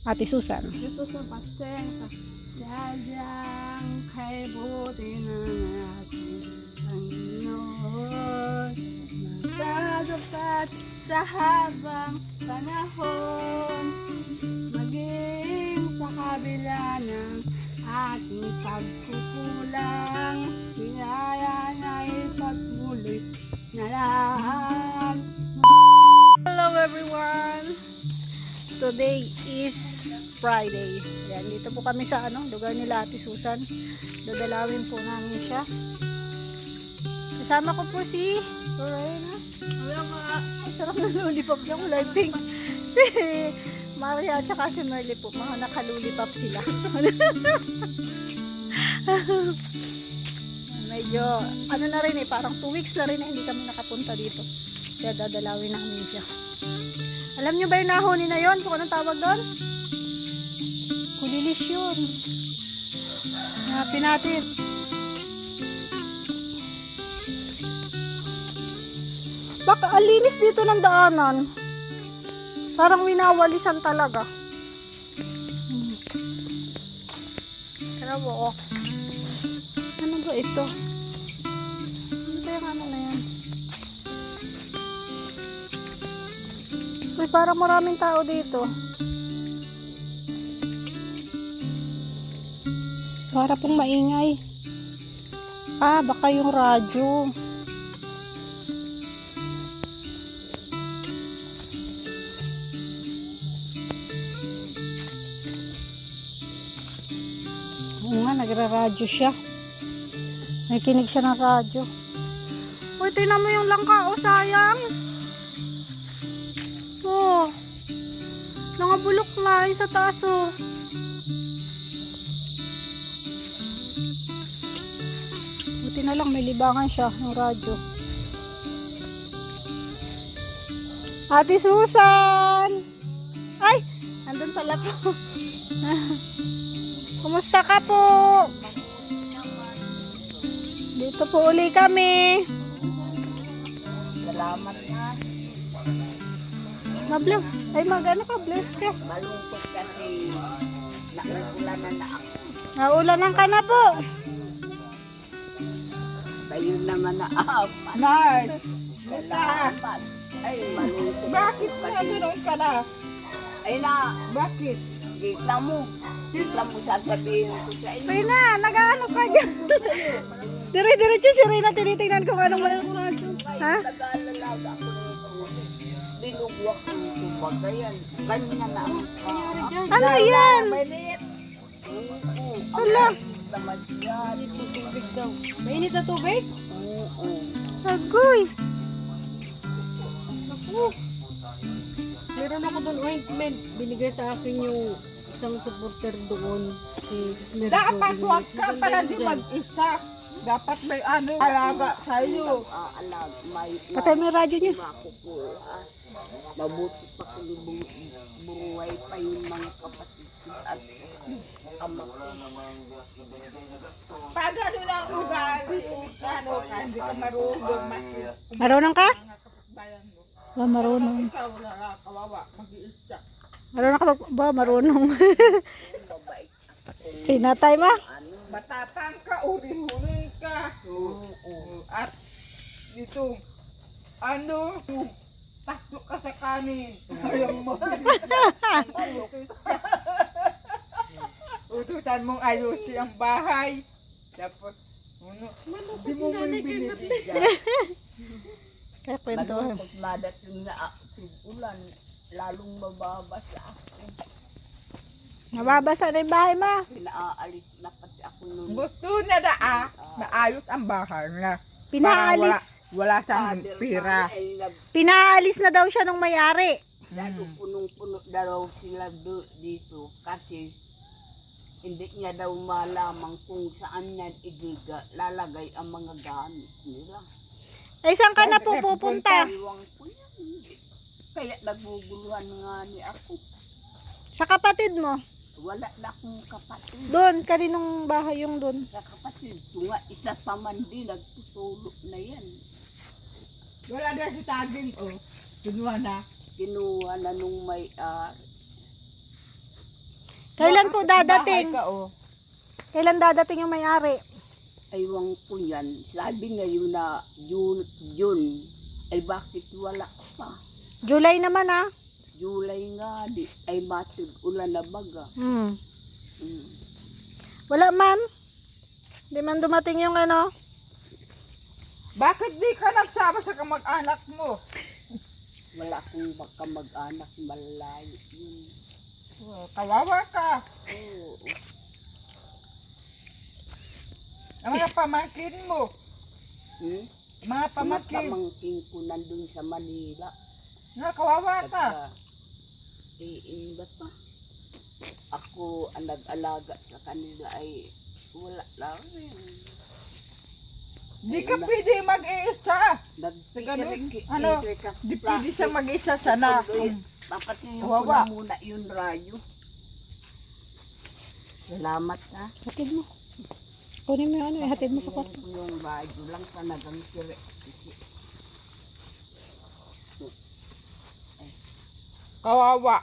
Ate Susan. Susan pasensya. Sadyang kay buti na natin Panginoon. Magtatapat sa habang panahon. Maging sa kabila ng ating pagkukulang. Pinaya na ipagmulit na lahat. Hello everyone! Today is Friday. Yan, dito po kami sa lugar nila Ate Susan. Dadalawin po namin siya. Kasama ko po si Lorena. Wala ka. Ang sarap na lollipop niya. Kulay pink. Si Maria at saka si Merly po. Mga nakalulipop sila. Medyo, na rin parang 2 weeks na rin na hindi kami nakapunta dito. Kaya dadalawin namin siya. Alam nyo ba yung nahuni na yon? Kung anong tawag doon? Kulilis yun. Hanapin natin. Baka alinis dito ng daanan. Parang winawalisan talaga. Kaya mo, ano ba ito? Ano ba yung na yan? Uy, parang maraming tao dito. Para pong maingay. Baka yung radyo. Oo nga, nagra-radyo siya. Nakikinig siya ng radyo. Uy, tingnan mo yung langka, sayang. Oh, nangabulok na yung sa taas, oh. Buti na lang may libangan siya ng radyo. Ate Susan! Ay! Andun pala po. Kumusta ka po? Dito po uli kami. Salamat na. Mablog. Ay, magano ka? Bless ka. Malungkot kasi naulanan na ako. Naulanan ka na po. Tayo naman na apat. Nard! Salamat. Ay, malungkot. Bakit kasi. naganoon ka na? Ay na, Bakit? gitla mo. Gitla mo sasabihin ko sa inyo. Rina, nag-ano ka dyan? Dire-diretso si Rina, tinitingnan ko anong may radyo. Ha? Nag-aalalaga ako ng dinugwak ko kumbaga yan. Ganyan na ang Ano yan? Maliit. Hala. naman yan. Tubig daw. Mainit na tubig? Oo. Agoy. Meron ako doon ointment. Binigay sa akin yung isang supporter doon. Si Smith. Dapat huwag ka palagi mag-isa. Dapat may alaga sa'yo. Alag, may Patay mo yung radyo niya. makukuha. Mabuti pa kung buhay pa yung mga kapatid ko at ama ko. Pag ano na ugali, hindi ka marunong Marunong ka? bayan mo. Marunong. Ikaw wala ka, kawawa, mag-iisa. Marunong ka ba? Marunong. Pinatay ma? Matapang ka, uri-huli ka. At dito, pasok ka sa kanin. Ayaw mo. Utusan mong ayusin ang bahay. Tapos, hindi mo mo binibigyan. Kaya kwentuhan. Pag madating na ulan, lalong mababasa ako. Nababasa na yung bahay ma. Pinaalis na pati ako nun. Gusto niya maayos ang bahay na. Pinaalis. Wala siyang pira. Pinaalis na daw siya nung may-ari. Lalo punong-puno daw sila dito kasi hindi niya daw malamang kung saan niya lalagay ang mga gamit nila. Ay, saan ka na po pupunta? Iwang ko yan. Kaya naguguluhan nga ni ako. Sa kapatid mo? Wala na akong kapatid. Doon, kaninong bahay yung doon? Sa kapatid ko nga, isa pa man din, nagtutulog na yan. Wala na si Tagin, Kinuha na. Kinuha na nung may Kailan po dadating? Bahay ka, oh. Kailan dadating yung may-ari? Aywang ko yan. Sabi ngayon na June. Ay bakit wala pa? July naman ah. July nga di. Ay matig ulan na baga. Hmm. Mm. Wala man. Di man dumating yung ano. Bakit di ka nagsama sa kamag-anak mo? Wala akong baka mag-anak malayo. Yun. Oh, kawawa ka. Oo. Ang mga pamangkin mo. Hmm? Mga Mga pamangkin. pamangkin ko nandun sa Manila. Kawawa ka. Ba pa? Ako ang nag-alaga sa kanila ay wala lang. Di ka pwede mag-iisa. Ganun, ano, di pwede siya mag-isa sana. Papatinin ko Kawawa. na muna yung rayo. Salamat ha. Hatid mo. Kunin mo yung ano, hatid mo sa kwarto. Papatinin ko yung rayo lang talagang sire. Kawawa.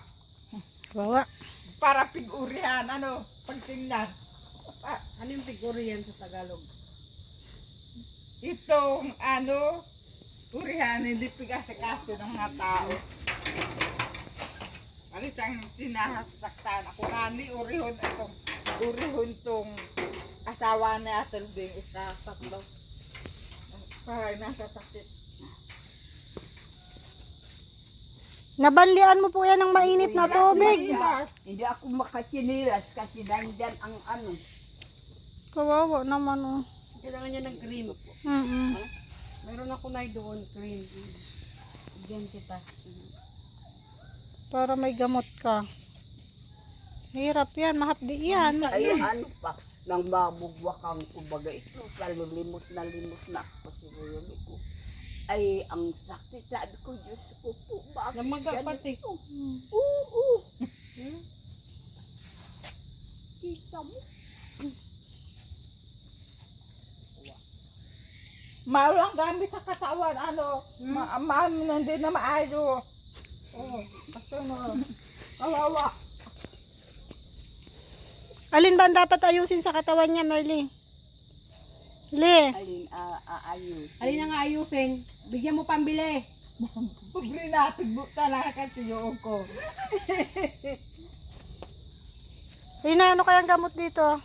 Kawawa. Para pig-urihan, ano, pagtingnan. Ano yung figure yan sa Tagalog? Itong, ano, urihan, hindi pigas-kaso ng mga tao. Alitang sinahasaktan. Ako nani, urihon tong asawa ni Atel Ding, isa, tatlo. Parang nasa sakit. Nabanlian mo po yan ng mainit na tubig. Hindi ako makachinilas kasi nandyan ang ano. Kawawa naman oh. Kailangan niya ng cream. Mm-mm. Meron ako na doon, cream. Diyan kita. Para may gamot ka. Hirap yan, mahapdi yan. Ay ano pa, nang mabugwakang kumbaga ito. Limot na ako sa rayoli ko. Ay, ang sakit. Sabi ko, Diyos ko po, bakit Namaga ganito? pati. Oo. Kita mo? Malang gamit sa katawan, ano, hindi na maayo. Oh, basta na, kawawa. Alin ba ang dapat ayusin sa katawan niya, Merly? Le. Alin, aayos. Alin na nga ayusin. Bigyan mo pambili. Pobre na, pigbuta na kasi yung ko. Rina, ano kayang gamot dito?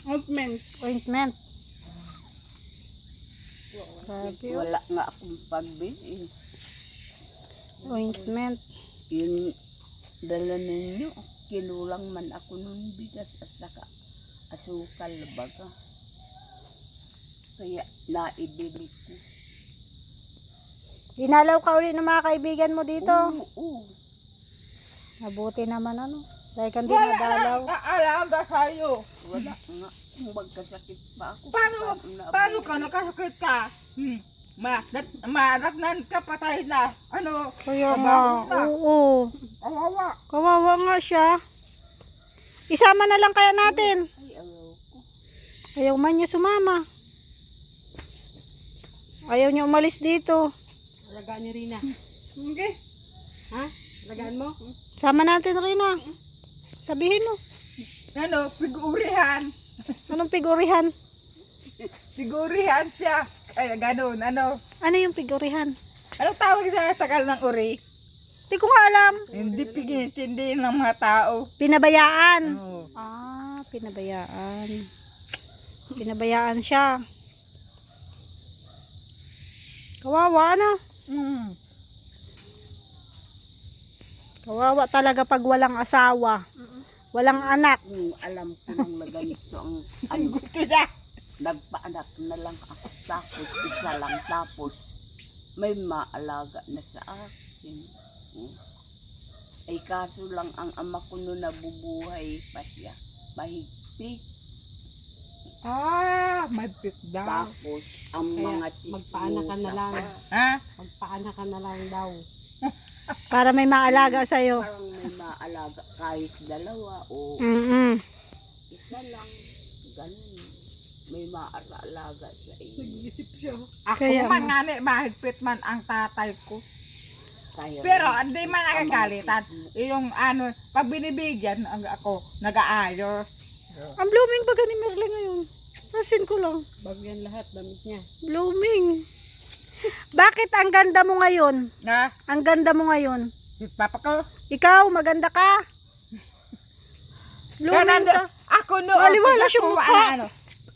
Ointment. Ointment. Grabe, oh. Wala nga akong pambili. Ointment. Yun, dala ninyo. Kinulang man ako nung bigas at saka asukal baga. Kaya naibili ko. Dinalaw ka uli ng mga kaibigan mo dito. Oo. Mabuti naman ano. Dahil kang Wala dinadalaw. lang kaalaga sa'yo. Wala nga. Kung magkasakit pa ako. Paano ka nakasakit ka? Maragnan ka, patay na. Ano? Kaya nga. Trabaho na. Oo. Kawawa. Kawawa nga siya. Isama na lang kaya natin. Ay, ayaw ko. Ayaw man niya sumama. Ayaw niya umalis dito. Alagaan ni Rina. Okay. Ha? Alagaan mo? Sama natin, Rina. Sabihin mo. Ano? Pig-urihan. Anong pigurihan? Pig-urihan siya. Kaya ganun. Ano? Ano yung pigurihan? Anong tawag sa tagal ng uri? Di ko nga alam. Hindi pigintindi ng mga tao. Pinabayaan. Oh. Ah, pinabayaan. Pinabayaan siya. Kawawa, ano? Mm. Kawawa talaga pag walang asawa. Walang anak. Kung alam ko lang na ganito ang ano, Gusto niya. nagpaanak na lang ako tapos isa lang tapos may maalaga na sa akin. Ay kaso lang ang ama ko noon nabubuhay pa siya. Mahigpit. May pit daw. Tapos ang Kaya mga magpaanak ka na lang. Ha? Magpaanak ka na lang daw. Para may maalaga sa'yo. Parang may maalaga kahit dalawa o Mm-mm. isa lang. Ganun. May maalaga sa iyo. Ako Kaya man nga mahigpit man ang tatay ko. Kaya Pero hindi man nagagalitan. Yung ano, pag binibigyan ako, nag-aayos. Ang blooming ba ni Merle ngayon? Nasin ko lang. Bagyan lahat damit niya. Blooming. Bakit ang ganda mo ngayon? Na, Ang ganda mo ngayon. papa ko. Ikaw, maganda ka. Blooming ka. Ako noon, Maliwalas yung pagkakuha mukha. na ano,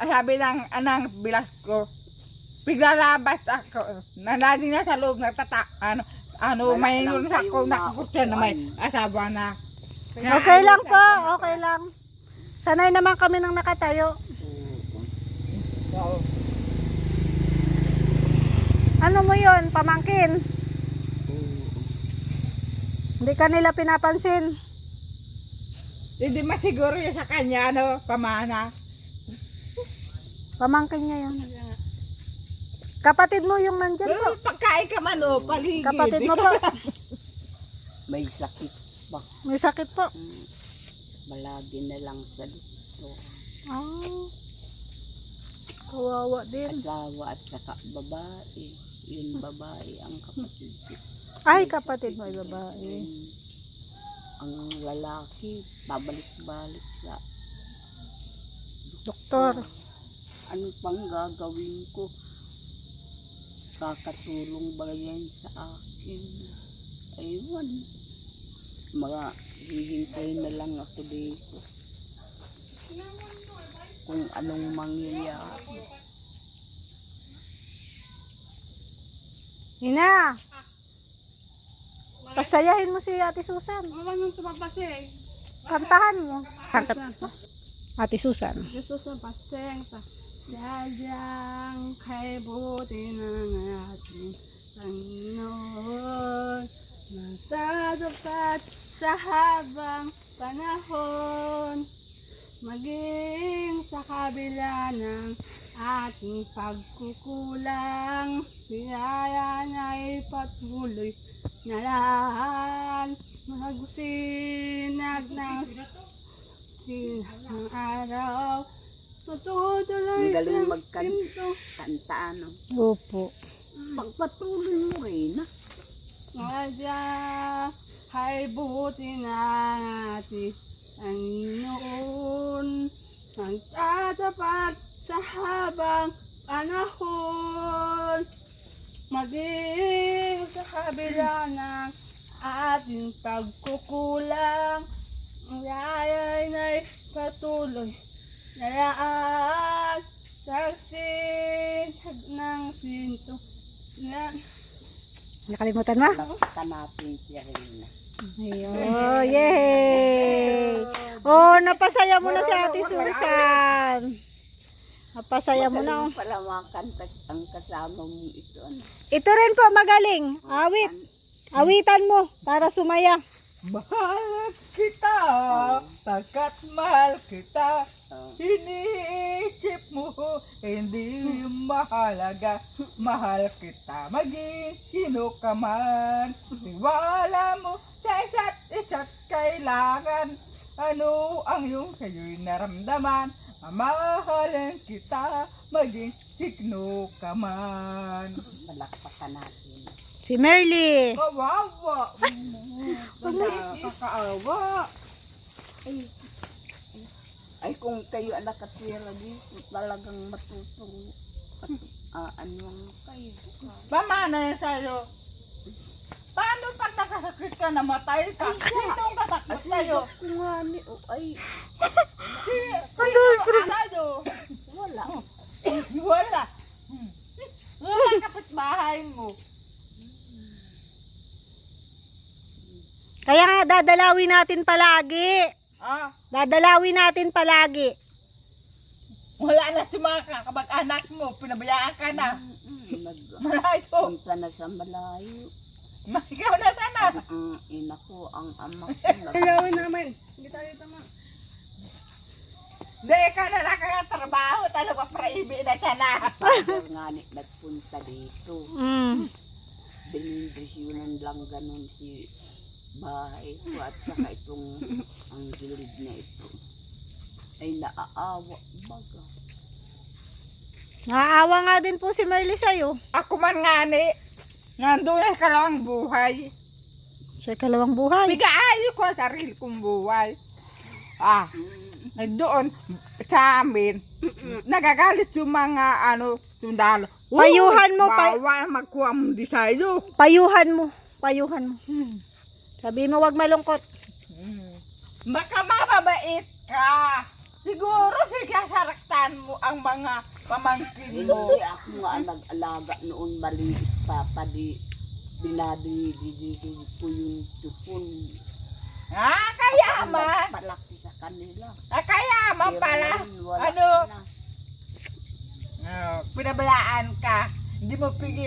sabi ng anang bilas ko, piglalabas ako, nandun na sa loob, may yun sa ako, nakikutya na may asawa na. Okay lang po, okay lang. Sanay naman kami nang nakatayo. Oo. Ano mo yon, pamangkin? Hindi ka nila pinapansin. Hindi masiguro yun sa kanya, pamana. Pamangkin niya yun. Kapatid mo yung nandyan po. Pero pagkain ka man, paligid. Kapatid mo po. may sakit pa. May sakit po. Malagi na lang sa dito. Ah. Kawawa din. Asawa at saka babae. Yung babae ang kapatid ko. Ay, kapatid mo ay babae. Ang lalaki, babalik-balik sa Doktor. ano pang gagawin ko? Kakatulong ba yan sa akin? Ayun. Mga hihintay na lang ako dito. Kung anong mangyayari. Ina. Pasayahin mo si Ate Susan. Ano tumapaseng? Kantahan mo. Ate Susan. Jesus ang paseng pa. Sadyang kay buti ng ating Panginoon. Matatapat sa habang panahon. Maging sa kabila ng ating pagkukulang. Biyaya na'y patuloy na lahat. Magsinag ng araw. Matutuloy Ang galing siyang magkanta. Kanta ano. Opo. Pagpatuloy mo rin. Nadya ay buti na ating Panginoon. Magtatapat sa habang panahon. Maging sa kabila ng ating pagkukulang. Ang yayay na'y patuloy na lahat. Sagsinag ng sinto na Nakalimutan mo? Nakita natin siya rin. Ayun. Yay! Oh, napasaya mo na si Ate Susan. Napasaya mo na. Oh. Pala mga kanta ang kasama mo ito. Ano? Ito rin po, magaling. Awit. Awitan mo para sumaya. Mahal kita, pagkat mahal kita, Oh. iniisip mo, hindi mahalaga, mahal kita, maging sino ka man, tiwala mo sa isa't kailangan, ano ang iyong sa'yo'y naramdaman, mamahalin kita, maging sino ka man. Palakpakan natin. Si Merly. Kawawa! Nakakaawa! Ay kung kayo ang nakatira dito, talagang matutong ano ang kayo. Pamana yan sa'yo. Paano pag nakasakit ka, namatay ka? Sino ang katakot sa'yo? Kung nga ni, ay, Sino ang sa'yo? wala. Wala. Wala kapitbahay mo. Kaya nga dadalawin natin palagi. Ah, Dadalawin natin palagi. wala na si mga kamag-anak mo. Pinabayaan ka na. Malayo. Nagpunta na sa malayo. Ikaw na sana. Ang ina ko, ang ama ko. Gagawin namin. Hindi tayo tama. Hindi ka na nakakatrabaho. Talaga praibi na sana. Father nga ni nagpunta dito. Mm. Binindisyonan lang ganun si bahay ko at saka itong ang gilid na ito. Ay naaawa baga. Naaawa nga din po si Merly sa'yo. Ako man nga ni. Nandun na kalawang buhay. Siya kalawang buhay. Pigaayo ko ang sarili kong buhay. Doon sa amin, nagagalit yung mga sundalo. Payuhan mo, bawal magkuha mo di sa'yo. Payuhan mo. Sabi mo, wag malungkot. Baka mababait ka. Siguro sinasaraktan mo ang mga pamangkin mo. Hindi ako nga nag-alaga noon maliit pa. Binadidididid ko yung tupon. Kaya man. Palaki sa kanila. Kaya man pala. Wala na. Pinabayaan ka. Hindi mo pigi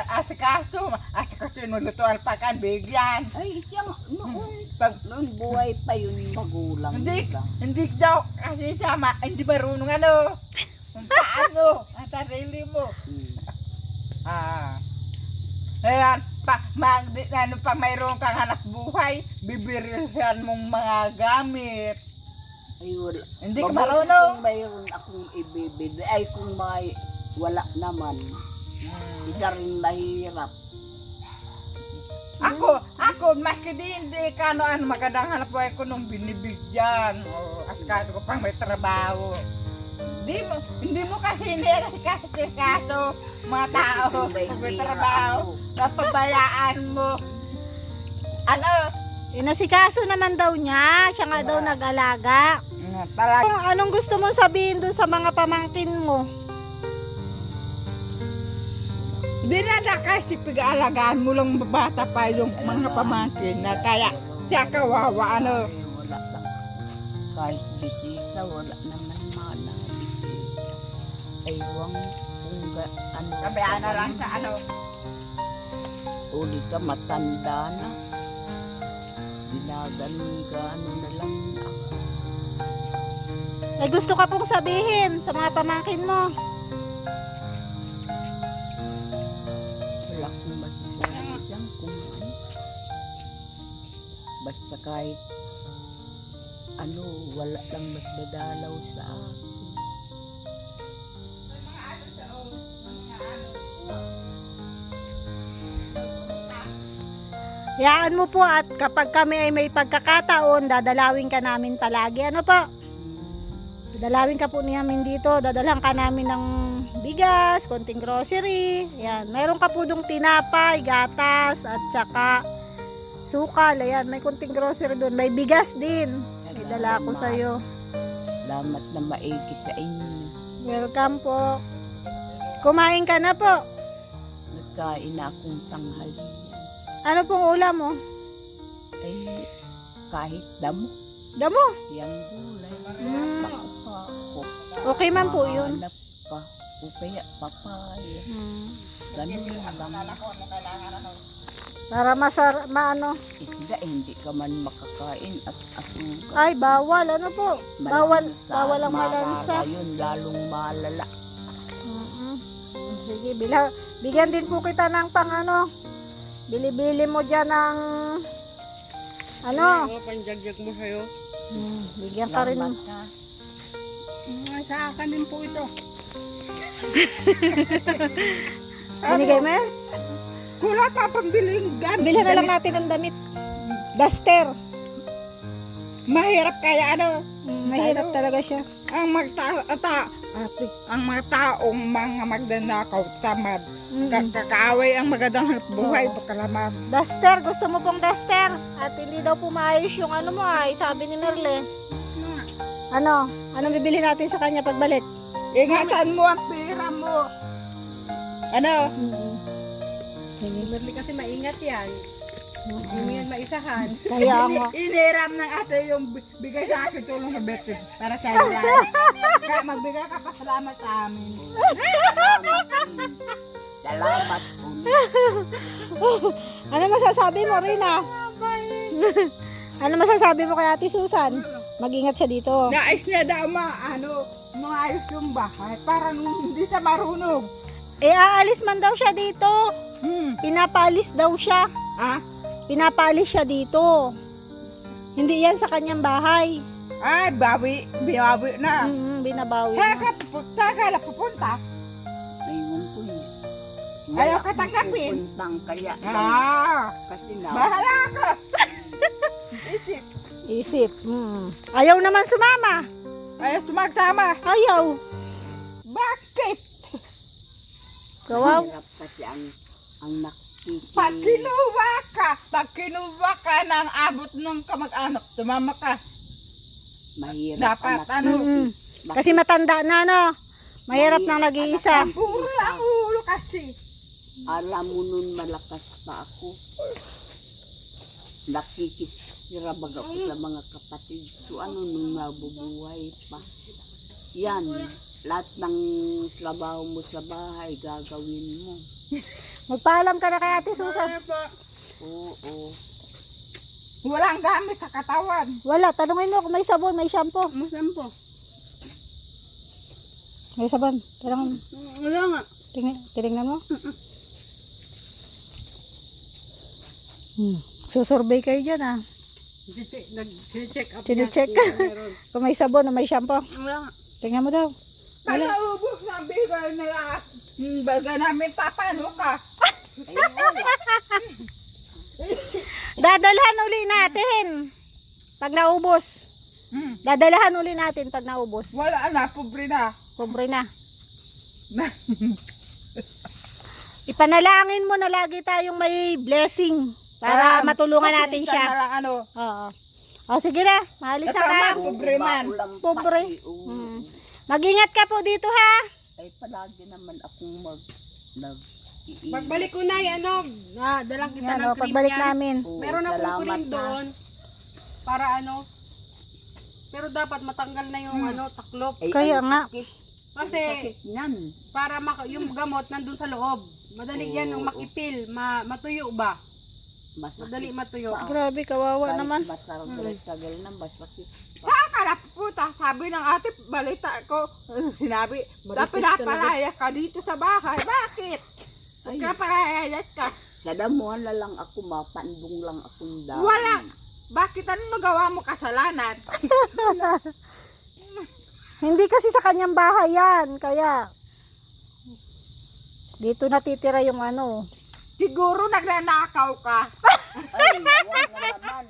asikaso mo lutuan pa kan bigyan. Ay, siyang noon buhay pa yun magulang nila. Hindi daw kasi sama, hindi marunong kung paano ang sarili mo. Ayan, pag mayroon kang hanap buhay, bibirihan mong mga gamit. Ay, wala. Hindi ka marunong. Kung mayroon akong ibibili, ay kung may wala naman, isa rin mahirap. Ako, maski hindi ka magandang hanap buhay ko nung binibigyan. Asikaso ko pang may trabaho. Hindi mo kasi kaso mga tao kung may trabaho, napabayaan mo. Inasikaso naman daw niya. Siya nga daw nag-alaga. Anong gusto mong sabihin dun sa mga pamangkin mo? Hindi na kasi pag-aalagaan mo lang bata pa yung mga pamangkin na kaya siya kawawa Wala lang. Kahit bisita, wala naman mana. Ewan kung Kabayaan na lang sa uli ka matanda na. Ginaganong-gano na lang ako. May gusto ka pong sabihin sa mga pamangkin mo. Wala kong masasabi dyan kung ano. Basta kahit wala lang magdadalaw sa akin. Yaan mo po at kapag kami ay may pagkakataon, dadalawin ka namin palagi. Ano po? Dadalawin ka po namin dito. Dadalhan ka namin ng bigas, konting grocery. Yan. Mayroon ka po dong tinapay, gatas, at saka sukal. Ayan. May konting grocery doon. May bigas din. May dala ko sa'yo. Salamat na maigi sa inyo. Welcome po. Kumain ka na po. Nagkain na akong tanghali. Ano pong ulam mo? Ay, kahit damo. Damo. Yang gulay. Baka pa ako. Okay man po yun. Hanap pa. O kaya papaya. Ganun lang. Para maano. Isda, hindi ka man makakain at asuka. Ay, bawal. Ano po? Bawal ang malansa. Yun, lalong malala. Sige, bigyan din po kita ng bili-bili mo dyan ng Panjagjag mo sa'yo. bigyan ka rin. Salamat ha. Sa akin din po ito. Binigay mo yan? Wala pa pambiling gamit. Bilhan na lang natin ng damit. Duster. Mahirap kaya Mahirap talaga siya. ang mga taong mga magdanakaw, tamad. Kakaaway ang magandang hanap buhay, pagkalaman. Duster. Gusto mo pong duster? At hindi daw pumayos yung mo sabi ni Merle. Anong bibili natin sa kanya pagbalik? Ingatan mo ang pera mo. Merli kasi maingat yan. Hindi yan maisahan. Kaya mo. Iniram ng ate yung bigay sa akin tulong sa betis para sa iyo. Kaya magbigay ka pa salamat sa amin. Salamat po. Ano masasabi mo, Rina? Ano masasabi mo kay Ate Susan? Mag-ingat siya dito. Nais niya daw maayos yung bahay. Parang hindi siya marunong. Aalis man daw siya dito. Pinapaalis daw siya. Pinapaalis siya dito. Hindi yan sa kanyang bahay. Ay, bawi na. Binabawi Saan na. ka pupunta? Ayun ko yun. Ayaw ka tanggapin. Pupuntang kaya lang. Kasi na. Bahala ka. Isip. Isip. Ayaw naman sumama. Ayaw sumagsama. Ayaw. Bakit? Kawaw. Hirap kasi ang nakikita. Pag kinuha ka ng abot ng kamag-anak, tumama ka. Mahirap. Dapat, anak. ano? Kasi matanda na, no? Mahirap na nag-iisa. Puro ang ulo kasi. Alam mo nun malakas pa ako. Nakikisirabag ako sa mga kapatid. So ano nung nabubuhay pa. Yan. Lahat ng trabaho mo sa bahay gagawin mo. Magpaalam ka na kay Ate Susan. Oo. Walang gamit sa katawan. Wala, tanungin mo kung may sabon, may shampoo. Masan po? May sabon. Tanungin mo. Wala nga. Tinignan mo. Susurvey kayo dyan, ah. Nag-check up Sine-check. Kung may sabon o may shampoo. Wala nga. Tingnan mo daw. Pag naubos ng bigay na lahat, baga namin papano ka. Ay, wala. Dadalhan uli natin. Pag naubos. Dadalhan uli natin pag naubos. Wala na, pobre na. Pobre na. Ipanalangin mo na lagi tayong may blessing para matulungan natin siya. Na lang, ano. Oo. O sige na, maalis na Tama. tayo. Pobre man. Ulang Pobre. pati, oo. Mag-ingat ka po dito, ha. Ay palagi naman akong Pagbalik ko na, dalang kita Yan, ng o, cream pagbalik yan. namin. Meron akong salamat cream na. doon. Para pero dapat matanggal na yung taklop. Ay, Kaya ang nga. sakit. Kasi Ang sakit niyan. para yung gamot nandun sa loob. Madali yan yung makipil, matuyo ba? Masakit. Madali matuyo. Grabe, kawawa Kahit naman. masagal na masakit. Kalap puta, sabi ng ate, balita ko, sinabi, dapat napalaya ka dito sa bahay. Bakit? Ay. Kapalaya ka. Sa damuhan na lang ako, mapandong lang akong dami. Wala. Bakit ano nagawa mo kasalanan? Hindi kasi sa kanyang bahay yan, kaya dito natitira yung Siguro nagnanakaw ka. Ay, wag na naman.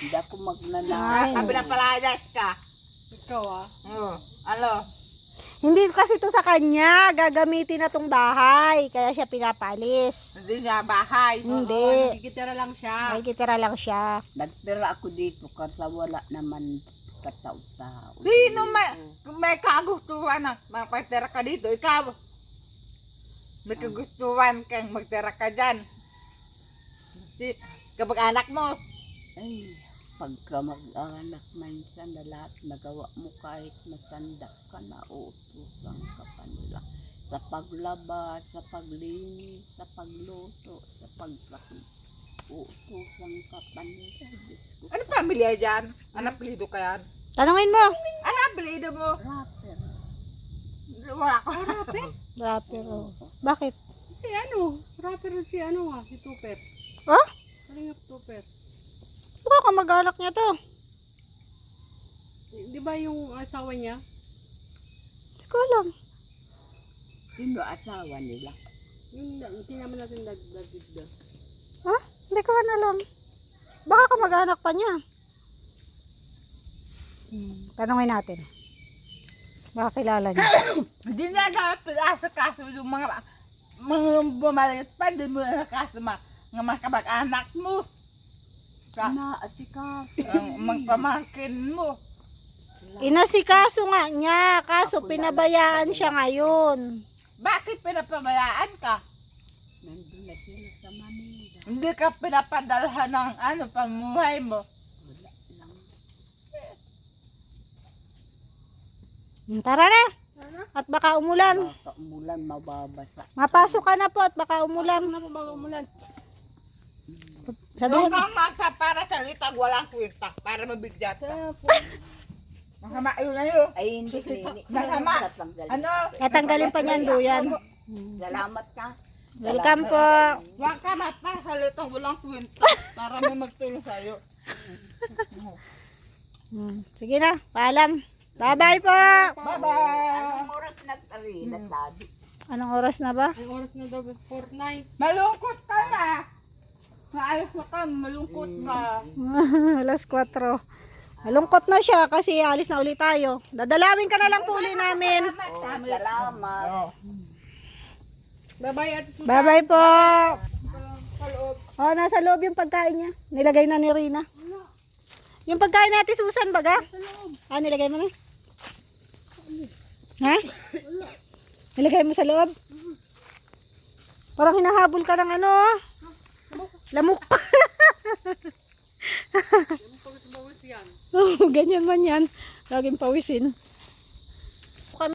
Hindi ako magnanakaw. Ay. Sabi na palaya ka. Ikaw Ano? Hindi kasi to sa kanya, gagamitin na tong bahay, kaya siya pinapalis. Hindi niya bahay. Hindi, Nagkikitira lang siya. may kitira lang siya. Nagtira ako dito kasi wala naman katao-tao. Sino may kagustuhan na magpatira ka dito? Ikaw. May kagustuhan kang magtira ka dyan. Kapag anak mo, Ay, pagka mag-anak minsan na lahat nagawa mo kahit matanda ka na, uutusan ka pa nila. Sa paglaba, sa paglinis, sa pagluto, sa pagsakit. Uutusan ka pa nila. Diyos ko. ano pamilya dyan? Ano apelido ka yan? Tanungin mo. Ano apelido mo? Rapper. Wala ko. Rapper, oh. Bakit? Si rapper si si Tupet. Oh? Kalingap Tupet. Baka kamag-anak niya to. Di ba yung asawa niya? Hindi ko alam. Sino asawa nila? Yung tinaman natin dagdag. Ha? Hindi ko alam. Baka kamag-anak pa niya. Tanungin natin. Baka kilala niya. Hindi na nakapag-asa kaso yung mga bumalayot pa, hindi mo na nakaso mga kabag-anak mo. Naasikas. Ang magpamangkin mo. Inasikaso nga niya, kaso pinabayaan siya ngayon. Bakit pinapabayaan ka? Nandun na sila sa Manila. Hindi ka pinapadalhan ng pamuhay mo. Wala lang. Tara na. At baka umulan. Baka umulan, mababasa. Mapasok ka na po at baka umulan. Ano pa bago umulan? Sabihin, Huwag kang maka para sa litag, walang kwenta. Para mabigyan ka. Masama yun na yun. Ay, hindi. Masama. Tatanggal. Ano? katanggalin pa niyan duyan. Salamat ka. Welcome po. Huwag ka mapa sa litag, walang kwenta. Para may magtulong sa'yo. Sige na, paalam. Bye-bye po. Bye-bye. Anong oras na tari? Natabi. Anong oras na ba? Ang oras na daw, 4:09. Malungkot ka na. Maayos na ka, malungkot ka. Alas 4. Malungkot na siya kasi alis na ulit tayo. Dadalawin ka na lang po uli namin. Salamat. Bye-bye, Ate Susan. Bye-bye po. Sa loob. Oh, nasa loob yung pagkain niya. Nilagay na ni Rina. Yung pagkain natin, Susan, baga? Ah, nilagay mo na? Ha? Nilagay mo sa loob? Parang hinahabol ka ng ano, ah. Lamok. Pawis-pawis yan. Oh, ganyan man yan. Laging pawisin.